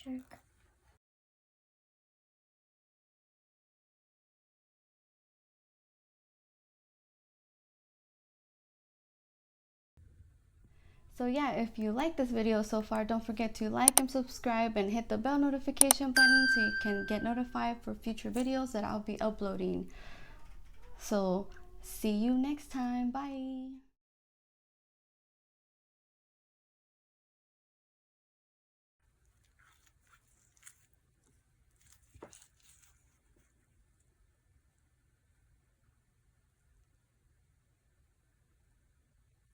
check. So yeah, if you like this video so far, don't forget to like and subscribe and hit the bell notification button so you can get notified for future videos that I'll be uploading. So see you next time. Bye.